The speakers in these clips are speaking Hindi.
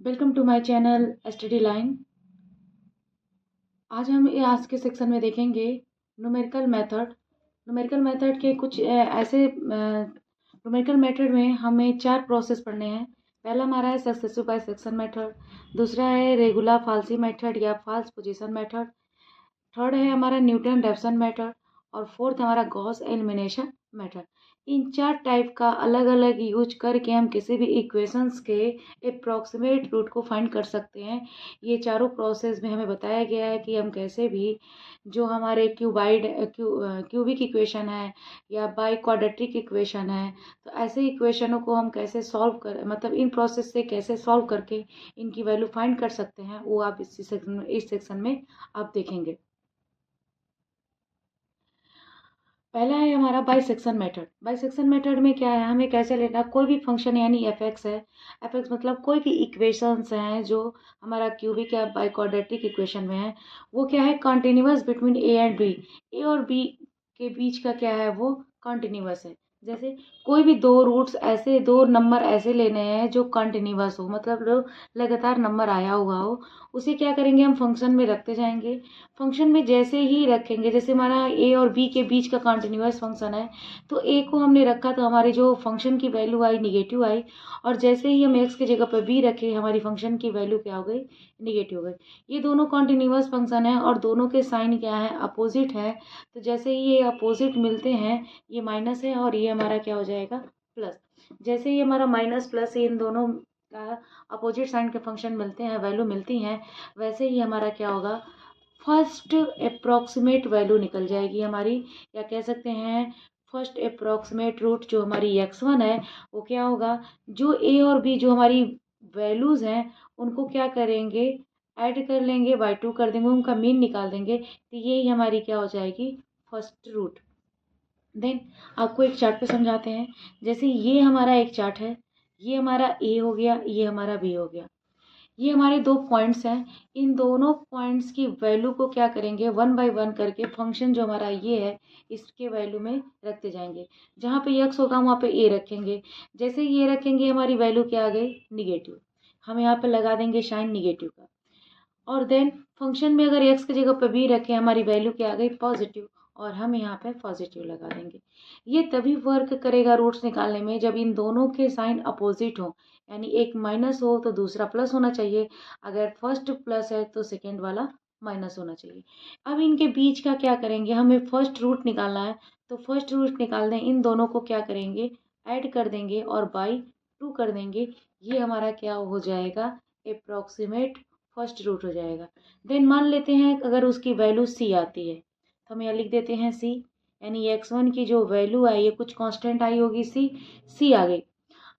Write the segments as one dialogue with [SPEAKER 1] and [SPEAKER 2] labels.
[SPEAKER 1] Welcome to my channel study line. आज के सेक्शन में देखेंगे न्यूमेरिकल मेथड। न्यूमेरिकल मेथड के कुछ ऐसे न्यूमेरिकल मेथड में हमें 4 प्रोसेस पढ़ने हैं। पहला हमारा है सक्सेसिव बाइसेक्शन मेथड, दूसरा है रेगुलर फाल्सी मेथड या फाल्स पोजीशन मेथड, थर्ड है हमारा न्यूटन रेफसन मेथड और फोर्थ हमारा गॉस एलिमिनेशन मेथड। इन 4 टाइप का अलग अलग यूज करके हम किसी भी इक्वेशंस के अप्रॉक्सीमेट रूट को फाइंड कर सकते हैं। ये चारों प्रोसेस में हमें बताया गया है कि हम कैसे भी जो हमारे क्यूबिक इक्वेशन है या बाई क्वाड्रेटिक इक्वेशन है, तो ऐसे इक्वेशनों को हम कैसे सॉल्व कर मतलब इन प्रोसेस से कैसे सॉल्व करके इनकी वैल्यू फाइंड कर सकते हैं, वो आप इस सेक्शन में आप देखेंगे। पहला है हमारा बाइसेक्शन मेथड। बाइसेक्शन मेथड में क्या है, हमें कैसे लेना, कोई भी फंक्शन यानी एफ एक्स है, एफ एक्स मतलब कोई भी इक्वेशंस हैं जो हमारा क्यूबिक या बाई क्वाड्रेटिक इक्वेशन में है, वो क्या है continuous between A and B. A और बी के बीच का क्या है, वो कॉन्टिन्यूअस है। जैसे कोई भी दो रूट्स ऐसे, दो नंबर ऐसे लेने हैं जो कॉन्टिन्यूअस हो, मतलब जो लगातार नंबर आया हुआ हो, उसे क्या करेंगे हम फंक्शन में रखते जाएंगे। फंक्शन में जैसे ही रखेंगे, जैसे हमारा ए और बी के बीच का कॉन्टिन्यूअस फंक्शन है, तो ए को हमने रखा तो हमारी जो फंक्शन की वैल्यू आई निगेटिव आई, और जैसे ही हम एक्स की जगह पर बी रखे हमारी फंक्शन की वैल्यू क्या हो गई, निगेटिव हो गई। ये दोनों कॉन्टिन्यूअस फंक्शन है और दोनों के साइन क्या है, अपोजिट है। तो जैसे ही ये अपोजिट मिलते हैं, ये माइनस है और ये हमारा क्या हो जाएगा, प्लस। जैसे ही हमारा माइनस प्लस इन दोनों का अपोजिट साइन के फंक्शन मिलते हैं, वैल्यू मिलती हैं, वैसे ही हमारा क्या होगा, फर्स्ट अप्रॉक्सीमेट वैल्यू निकल जाएगी हमारी, या कह सकते हैं फर्स्ट अप्रॉक्सीमेट रूट जो हमारी x1 है, वो क्या होगा, जो a और b जो हमारी वैल्यूज हैं उनको क्या करेंगे, ऐड कर लेंगे, बाई 2 कर देंगे, उनका मीन निकाल देंगे, तो यही हमारी क्या हो जाएगी, फर्स्ट रूट। देन आपको एक चार्ट पे समझाते हैं। जैसे ये हमारा एक चार्ट है, ये हमारा ए हो गया, ये हमारा बी हो गया, ये हमारे दो पॉइंट्स हैं। इन दोनों पॉइंट्स की वैल्यू को क्या करेंगे, वन बाय वन करके फंक्शन जो हमारा ये है इसके वैल्यू में रखते जाएंगे। जहाँ पे x होगा वहाँ पे a रखेंगे। जैसे ये रखेंगे हमारी वैल्यू क्या आ गई, निगेटिव। हम यहाँ पे लगा देंगे साइन निगेटिव का। और देन फंक्शन में अगर x की जगह पर b रखें, हमारी वैल्यू क्या आ गई, पॉजिटिव, और हम यहाँ पे पॉजिटिव लगा देंगे। ये तभी वर्क करेगा रूट्स निकालने में जब इन दोनों के साइन अपोजिट हो, यानी एक माइनस हो तो दूसरा प्लस होना चाहिए, अगर फर्स्ट प्लस है तो सेकेंड वाला माइनस होना चाहिए। अब इनके बीच का क्या करेंगे, हमें फर्स्ट रूट निकालना है, तो फर्स्ट रूट निकाल दें, इन दोनों को क्या करेंगे, ऐड कर देंगे और बाई 2 कर देंगे। ये हमारा क्या हो जाएगा, अप्रॉक्सीमेट फर्स्ट रूट हो जाएगा। देन मान लेते हैं अगर उसकी वैल्यू सी आती है, तो हम यहाँ लिख देते हैं सी, यानी x1 की जो वैल्यू आई है, कुछ कांस्टेंट आई होगी सी आ गई।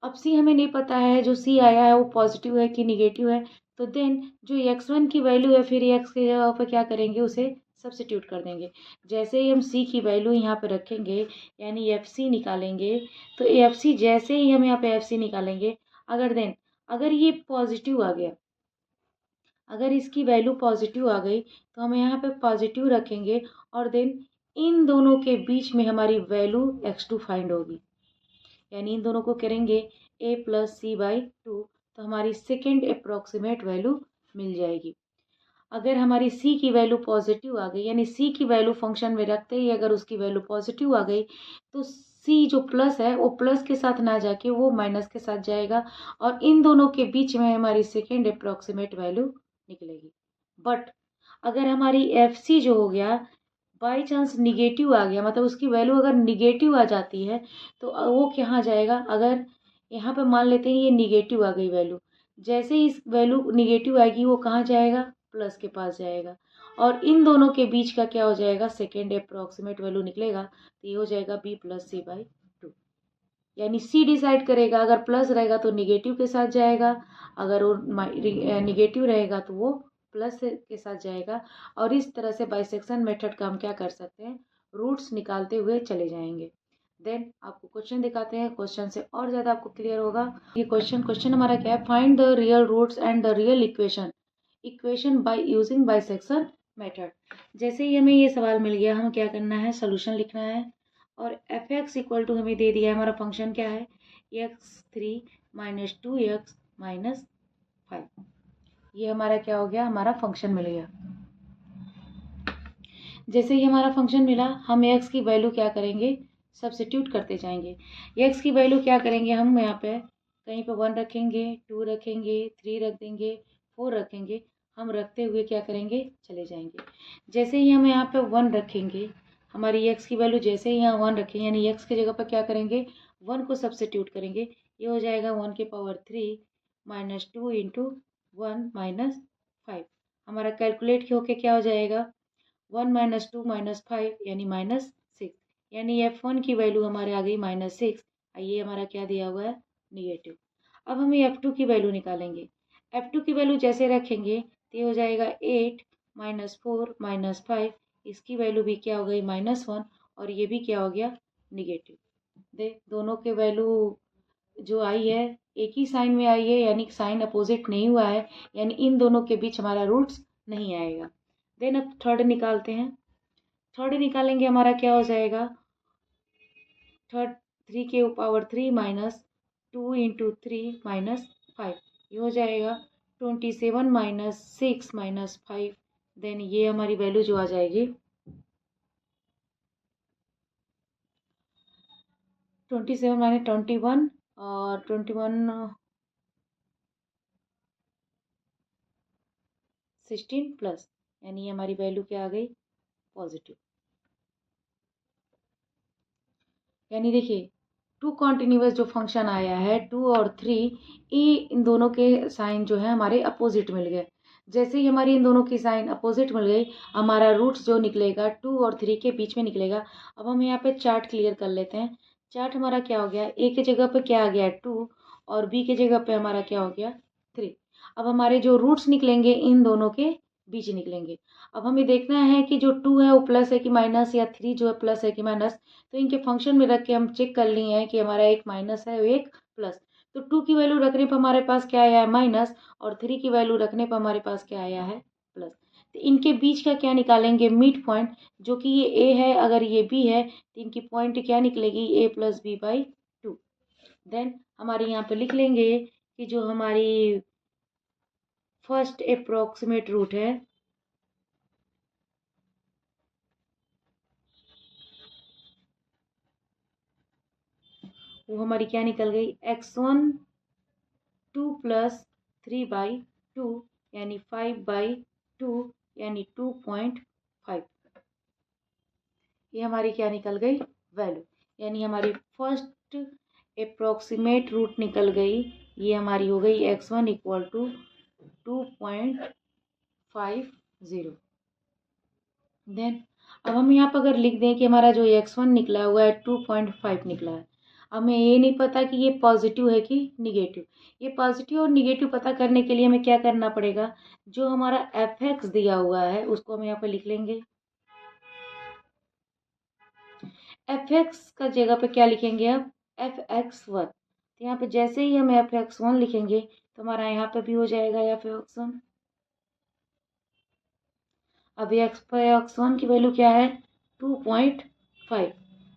[SPEAKER 1] अब सी हमें नहीं पता है, जो सी आया है वो पॉजिटिव है कि निगेटिव है, तो देन जो x1 की वैल्यू है, फिर x की जगह पर क्या करेंगे, उसे सब्स्टिट्यूट कर देंगे। जैसे ही हम सी की वैल्यू यहाँ पे रखेंगे, यानी एफ सी निकालेंगे, तो एफ सी जैसे ही हम यहाँ पे एफ सी निकालेंगे, अगर ये पॉजिटिव आ गया, अगर इसकी वैल्यू पॉजिटिव आ गई, तो हम यहाँ पे पॉजिटिव रखेंगे, और देन इन दोनों के बीच में हमारी वैल्यू x2 फाइंड होगी, यानी इन दोनों को करेंगे a प्लस सी बाई 2, तो हमारी सेकेंड अप्रॉक्सीमेट वैल्यू मिल जाएगी। अगर हमारी c की वैल्यू पॉजिटिव आ गई, यानी c की वैल्यू फंक्शन में रखते ही अगर उसकी वैल्यू पॉजिटिव आ गई, तो c जो प्लस है वो प्लस के साथ ना जाके वो माइनस के साथ जाएगा, और इन दोनों के बीच में हमारी सेकेंड अप्रॉक्सीमेट वैल्यू निकलेगी। बट अगर हमारी एफ सी जो हो गया बाई चांस निगेटिव आ गया, मतलब उसकी वैल्यू अगर निगेटिव आ जाती है, तो वो कहाँ जाएगा, अगर यहाँ पे मान लेते हैं ये निगेटिव आ गई वैल्यू, जैसे ही इस वैल्यू निगेटिव आएगी वो कहाँ जाएगा, प्लस के पास जाएगा, और इन दोनों के बीच का क्या हो जाएगा, सेकेंड अप्रॉक्सीमेट वैल्यू निकलेगा, तो ये हो जाएगा बी प्लस सी बाई 2। यानी सी डिसाइड करेगा, अगर प्लस रहेगा तो निगेटिव के साथ जाएगा, अगर वो निगेटिव रहेगा तो वो प्लस के साथ जाएगा। और इस तरह से बाइसेक्शन मेथड का हम क्या कर सकते हैं, रूट्स निकालते हुए चले जाएंगे। देन आपको क्वेश्चन दिखाते हैं, क्वेश्चन से और ज़्यादा आपको क्लियर होगा। ये क्वेश्चन हमारा क्या है, find the real roots and the real equation by using bisection method. जैसे ही हमें ये सवाल मिल गया, हमें क्या करना है, सोल्यूशन लिखना है, और एफ एक्स इक्वल टू हमें दे दिया है, हमारा फंक्शन क्या है, x3 माइनस 2x माइनस 5। ये हमारा क्या हो गया, हमारा फंक्शन मिल गया। जैसे ही हमारा फंक्शन मिला, हम एक्स की वैल्यू क्या करेंगे, सब्स्टिट्यूट करते जाएंगे। एक्स की वैल्यू क्या करेंगे, हम यहाँ पे कहीं पे 1 रखेंगे, 2 रखेंगे, 3 रख देंगे, 4 रखेंगे। हम रखते हुए क्या करेंगे, चले जाएंगे। जैसे ही हम यहाँ पे 1 रखेंगे, हमारी एक्स की वैल्यू जैसे ही यहाँ 1 रखेंगे, यानी एक्स की जगह पर क्या करेंगे, 1 को सब्स्टिट्यूट करेंगे। ये हो जाएगा 1 की पावर 3 माइनस 2 इंटू 1 माइनस 5। हमारा कैलकुलेट होके क्या हो जाएगा, 1 माइनस 2 माइनस 5 यानी -6। यानी F1 की वैल्यू हमारे आ गई -6। ये हमारा क्या दिया हुआ है, निगेटिव। अब हम F2 की वैल्यू निकालेंगे। F2 की वैल्यू जैसे रखेंगे तो ये हो जाएगा 8 माइनस 4 माइनस 5। इसकी वैल्यू भी क्या हो गई, -1, और ये भी क्या हो गया, निगेटिव। देख दोनों के वैल्यू जो आई है एक ही साइन में आई है, यानी साइन अपोजिट नहीं हुआ है, यानी इन दोनों के बीच हमारा रूट्स नहीं आएगा। देन अब थर्ड निकालते हैं। थर्ड निकालेंगे, हमारा क्या हो जाएगा, थर्ड 3 के पावर 3 माइनस 2 इंटू 3 माइनस 5। ये हो जाएगा 27 माइनस 6 माइनस 5। देन ये हमारी वैल्यू जो आ जाएगी 27 माइनस 21 और 21 16 प्लस, यानी ये हमारी वैल्यू क्या आ गई, पॉजिटिव। यानी देखिए 2 कॉन्टिन्यूअस जो फंक्शन आया है 2 और 3, ये इन दोनों के साइन जो है हमारे अपोजिट मिल गए। जैसे ही हमारी इन दोनों की साइन अपोजिट मिल गई, हमारा रूट्स जो निकलेगा 2 और 3 के बीच में निकलेगा। अब हम यहाँ पे चार्ट क्लियर कर लेते हैं। चार्ट हमारा क्या हो गया, ए की जगह पे क्या आ गया 2 और बी की जगह पे हमारा क्या हो गया 3। अब हमारे जो रूट्स निकलेंगे इन दोनों के बीच निकलेंगे। अब हमें देखना है कि जो 2 है वो प्लस है कि माइनस, या 3 जो है प्लस है कि माइनस। तो इनके फंक्शन में रख के हम चेक कर लिए हैं कि हमारा एक माइनस है और एक प्लस। तो 2 की वैल्यू रखने पर हमारे पास क्या आया है, माइनस, और 3 की वैल्यू रखने पर हमारे पास क्या आया है, प्लस। तो इनके बीच का क्या निकालेंगे, मिड पॉइंट, जो कि ये ए है, अगर ये बी है तो इनकी पॉइंट क्या निकलेगी, ए प्लस बी बाई 2। देन हमारे यहाँ पे लिख लेंगे कि जो हमारी फर्स्ट अप्रोक्सीमेट रूट है वो हमारी क्या निकल गई, x1 2 प्लस 3 बाई 2 यानी 5 बाई 2 यानी 2.5। ये हमारी क्या निकल गई, वैल्यू। यानी हमारी फर्स्ट अप्रोक्सीमेट रूट निकल गई। ये हमारी हो गई x1 इक्वल टू 2.50। देन अब हम यहाँ पर अगर लिख दें कि हमारा जो x1 निकला हुआ है 2.5 निकला है। हमें ये नहीं पता कि ये पॉजिटिव है कि निगेटिव। ये पॉजिटिव और निगेटिव पता करने के लिए हमें क्या करना पड़ेगा, जो हमारा fx दिया हुआ है उसको हम यहाँ पे लिख लेंगे। fx का जगह पे क्या लिखेंगे, अब fx1। तो यहाँ पे जैसे ही हम fx1 लिखेंगे तो हमारा यहाँ पे भी हो जाएगा fx1। अब x1 की वैल्यू क्या है, 2.5।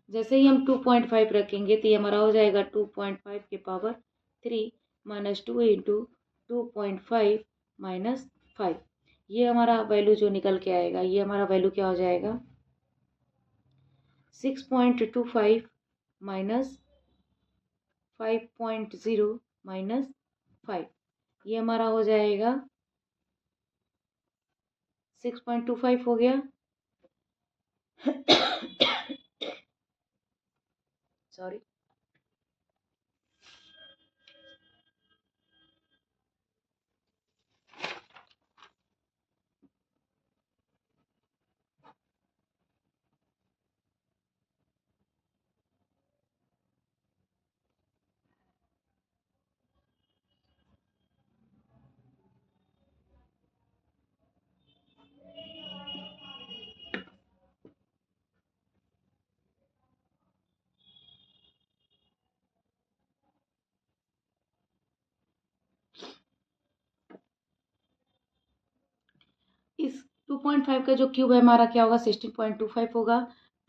[SPEAKER 1] जैसे ही हम 2.5 रखेंगे तो ये हमारा हो जाएगा 2.5 के पावर 3 माइनस 2 इंटू 2.5 माइनस 5। ये हमारा वैल्यू जो निकल के आएगा, ये हमारा वैल्यू क्या हो जाएगा, 6.25 माइनस 5.0 माइनस 5। ये हमारा हो जाएगा 6.25 हो गया। सॉरी। इस 2.5 का जो क्यूब है हमारा क्या होगा, 16.25 होगा।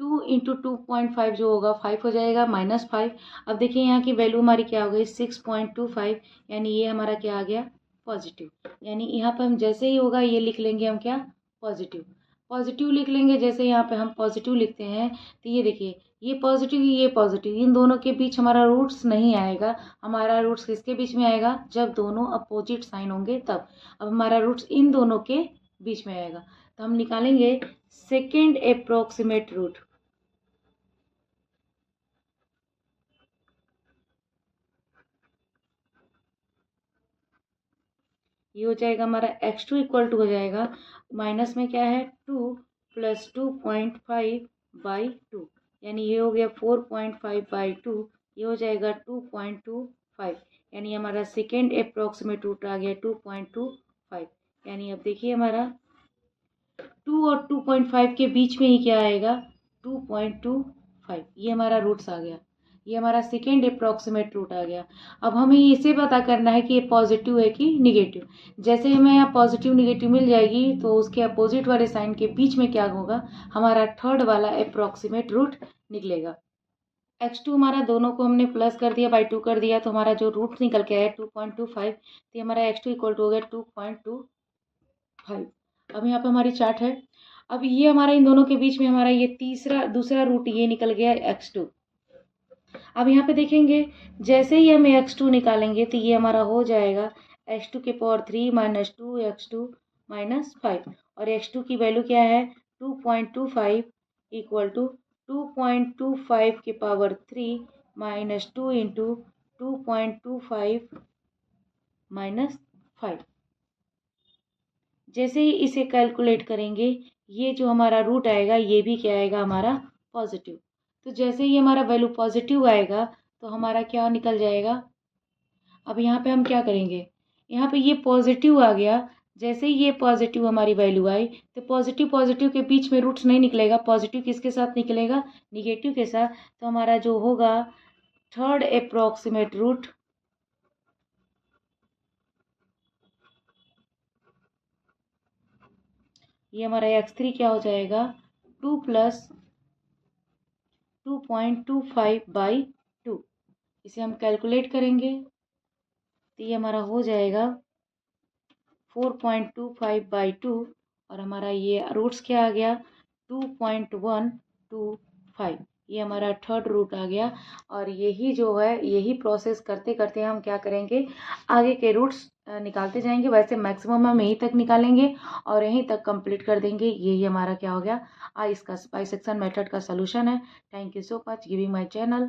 [SPEAKER 1] 2 इंटू 2.5 जो होगा 5 हो जाएगा, -5। अब देखिए यहाँ की वैल्यू हमारी क्या हो गई, 6.25, यानी ये हमारा क्या आ गया, पॉजिटिव। यानी यहाँ पे हम जैसे ही होगा ये लिख लेंगे हम क्या, पॉजिटिव। पॉजिटिव लिख लेंगे, जैसे यहाँ पे हम पॉजिटिव लिखते हैं तो ये देखिए ये पॉजिटिव, इन दोनों के बीच हमारा रूट्स नहीं आएगा। हमारा रूट्स किसके बीच में आएगा, जब दोनों अपोजिट साइन होंगे तब। अब हमारा रूट्स इन दोनों के बीच में आएगा, तो हम निकालेंगे सेकेंड अप्रोक्सीमेट रूट। ये हो जाएगा हमारा x2 इक्वल टू हो जाएगा, माइनस में क्या है 2 प्लस 2.5 बाई 2, यानी ये हो गया 4.5 बाई 2, ये हो जाएगा 2.25, यानी हमारा सेकेंड अप्रोक्सीमेट रूट आ गया 2.25। यानी अब देखिए हमारा 2 और 2.5 के बीच में ही क्या आएगा, 2.25, ये हमारा रूट्स आ गया। ये हमारा सेकेंड अप्रोक्सीमेट रूट आ गया। अब हमें इसे पता करना है कि ये पॉजिटिव है कि निगेटिव। जैसे हमें यहाँ पॉजिटिव निगेटिव मिल जाएगी तो उसके अपोजिट वाले साइन के बीच में क्या होगा, हमारा थर्ड वाला अप्रोक्सीमेट रूट निकलेगा। x2 हमारा दोनों को हमने प्लस कर दिया, बाई 2 कर दिया, तो हमारा जो रूट निकल के आया 2.25, तो हमारा x2 इक्वल टू हो गया 2.25। अब यहाँ पे हमारी चार्ट है। अब ये हमारा इन दोनों के बीच में हमारा ये दूसरा रूट ये निकल गया x2। अब यहाँ पे देखेंगे जैसे ही हम x2 निकालेंगे तो ये हमारा हो जाएगा x2 के पावर 3 माइनस 2x2 माइनस 5, और x2 की वैल्यू क्या है 2.25 इक्वल टू 2.25 के पावर 3 माइनस 2 इंटू 2.25 माइनस 5। जैसे ही इसे कैलकुलेट करेंगे ये जो हमारा रूट आएगा ये भी क्या आएगा, हमारा पॉजिटिव। तो जैसे ही हमारा वैल्यू पॉजिटिव आएगा तो हमारा क्या निकल जाएगा। अब यहाँ पे हम क्या करेंगे, यहाँ पे ये पॉजिटिव आ गया, जैसे ही ये पॉजिटिव हमारी वैल्यू आई तो पॉजिटिव पॉजिटिव के बीच में रूट्स नहीं निकलेगा, पॉजिटिव किसके साथ निकलेगा, निगेटिव के साथ। तो हमारा जो होगा थर्ड अप्रोक्सीमेट रूट, ये हमारा x3 क्या हो जाएगा 2 प्लस 2.25 बाई 2। इसे हम कैलकुलेट करेंगे तो ये हमारा हो जाएगा 4.25 बाई 2, और हमारा ये रूट्स क्या आ गया 2.125, ये हमारा थर्ड रूट आ गया। और यही जो है यही प्रोसेस करते करते हम क्या करेंगे, आगे के रूट्स निकालते जाएंगे। वैसे मैक्सिमम हम यहीं तक निकालेंगे और यहीं तक कंप्लीट कर देंगे। यही हमारा क्या हो गया, इसका बाइसेक्शन मेथड का सलूशन है। Thank you so much giving my channel.